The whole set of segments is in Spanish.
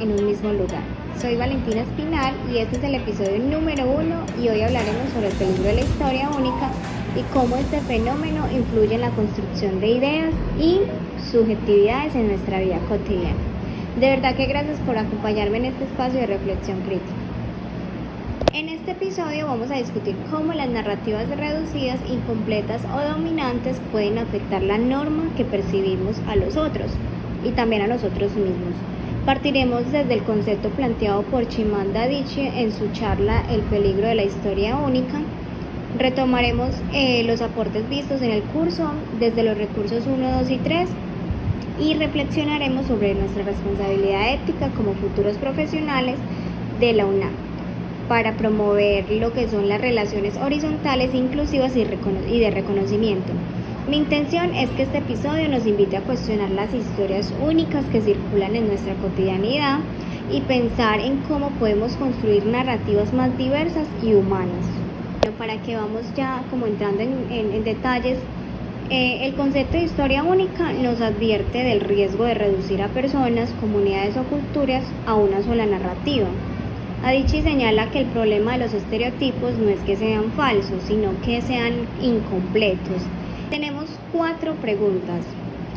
en un mismo lugar. Soy Valentina Espinal y este es el episodio número 1 y hoy hablaremos sobre el peligro de la historia única y cómo este fenómeno influye en la construcción de ideas y subjetividades en nuestra vida cotidiana. De verdad que gracias por acompañarme en este espacio de reflexión crítica. En este episodio vamos a discutir cómo las narrativas reducidas, incompletas o dominantes pueden afectar la norma que percibimos a los otros y también a nosotros mismos. Partiremos desde el concepto planteado por Chimamanda Adichie en su charla El peligro de la historia única. Retomaremos los aportes vistos en el curso desde los recursos 1, 2 y 3 y reflexionaremos sobre nuestra responsabilidad ética como futuros profesionales de la UNAM para promover lo que son las relaciones horizontales, inclusivas y de reconocimiento. Mi intención es que este episodio nos invite a cuestionar las historias únicas que circulan en nuestra cotidianidad y pensar en cómo podemos construir narrativas más diversas y humanas. Para que vamos ya como entrando en detalles, el concepto de historia única nos advierte del riesgo de reducir a personas, comunidades o culturas a una sola narrativa. Adichie señala que el problema de los estereotipos no es que sean falsos, sino que sean incompletos. Tenemos 4 preguntas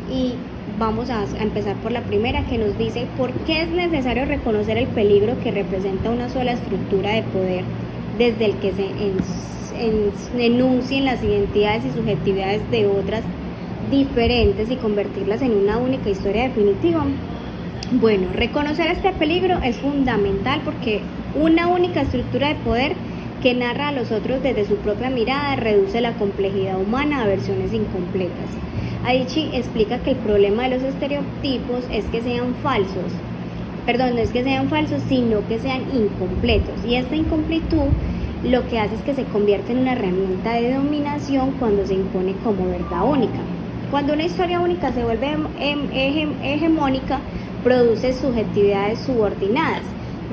y vamos a empezar por la primera, que nos dice ¿por qué es necesario reconocer el peligro que representa una sola estructura de poder desde el que se enuncien las identidades y subjetividades de otras diferentes y convertirlas en una única historia definitiva? Bueno, reconocer este peligro es fundamental porque una única estructura de poder que narra a los otros desde su propia mirada reduce la complejidad humana a versiones incompletas. Adichie explica que el problema de los estereotipos es que sean falsos. No es que sean falsos, sino que sean incompletos. Y esta incompletud lo que hace es que se convierte en una herramienta de dominación cuando se impone como verdad única. Cuando una historia única se vuelve hegemónica, produce subjetividades subordinadas,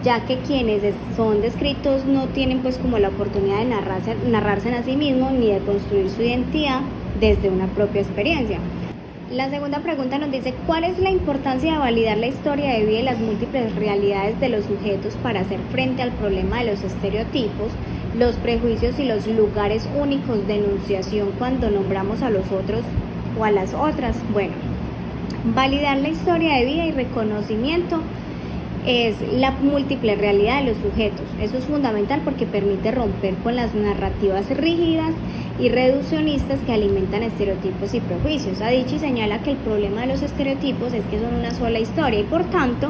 ya que quienes son descritos no tienen pues como la oportunidad de narrarse a sí mismos ni de construir su identidad desde una propia experiencia. La segunda pregunta nos dice ¿cuál es la importancia de validar la historia de vida y las múltiples realidades de los sujetos para hacer frente al problema de los estereotipos, los prejuicios y los lugares únicos de enunciación cuando nombramos a los otros o a las otras? Bueno, validar la historia de vida y reconocimiento es la múltiple realidad de los sujetos. Eso es fundamental porque permite romper con las narrativas rígidas y reduccionistas que alimentan estereotipos y prejuicios. Adichie señala que el problema de los estereotipos es que son una sola historia y por tanto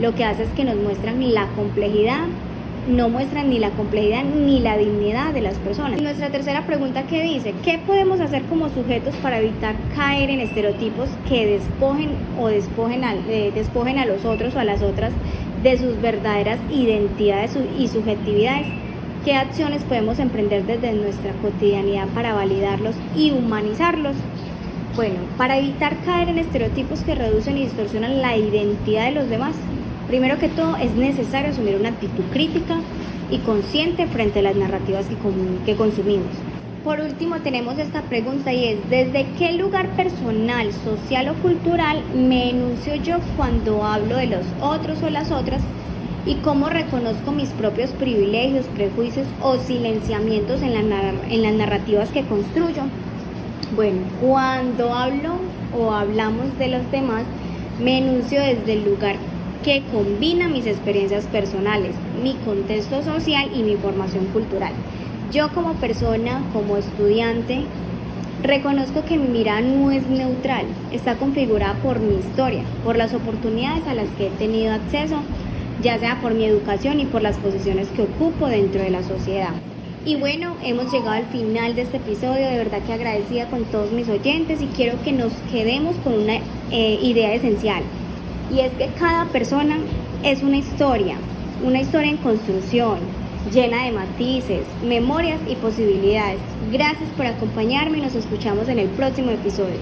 lo que hace es que nos muestran la complejidad, no muestran ni la complejidad ni la dignidad de las personas. Y nuestra tercera pregunta que dice, ¿qué podemos hacer como sujetos para evitar caer en estereotipos que despojen a los otros o a las otras de sus verdaderas identidades y subjetividades? ¿Qué acciones podemos emprender desde nuestra cotidianidad para validarlos y humanizarlos? Bueno, para evitar caer en estereotipos que reducen y distorsionan la identidad de los demás, primero que todo es necesario asumir una actitud crítica y consciente frente a las narrativas que consumimos. Por último tenemos esta pregunta y es ¿desde qué lugar personal, social o cultural me enuncio yo cuando hablo de los otros o las otras? ¿Y cómo reconozco mis propios privilegios, prejuicios o silenciamientos en las narrativas que construyo? Bueno, cuando hablo o hablamos de los demás, me enuncio desde el lugar que combina mis experiencias personales, mi contexto social y mi formación cultural. Yo como persona, como estudiante, reconozco que mi mirada no es neutral, está configurada por mi historia, por las oportunidades a las que he tenido acceso, ya sea por mi educación y por las posiciones que ocupo dentro de la sociedad. Y bueno, hemos llegado al final de este episodio, de verdad que agradecida con todos mis oyentes y quiero que nos quedemos con una idea esencial. Y es que cada persona es una historia en construcción, llena de matices, memorias y posibilidades. Gracias por acompañarme y nos escuchamos en el próximo episodio.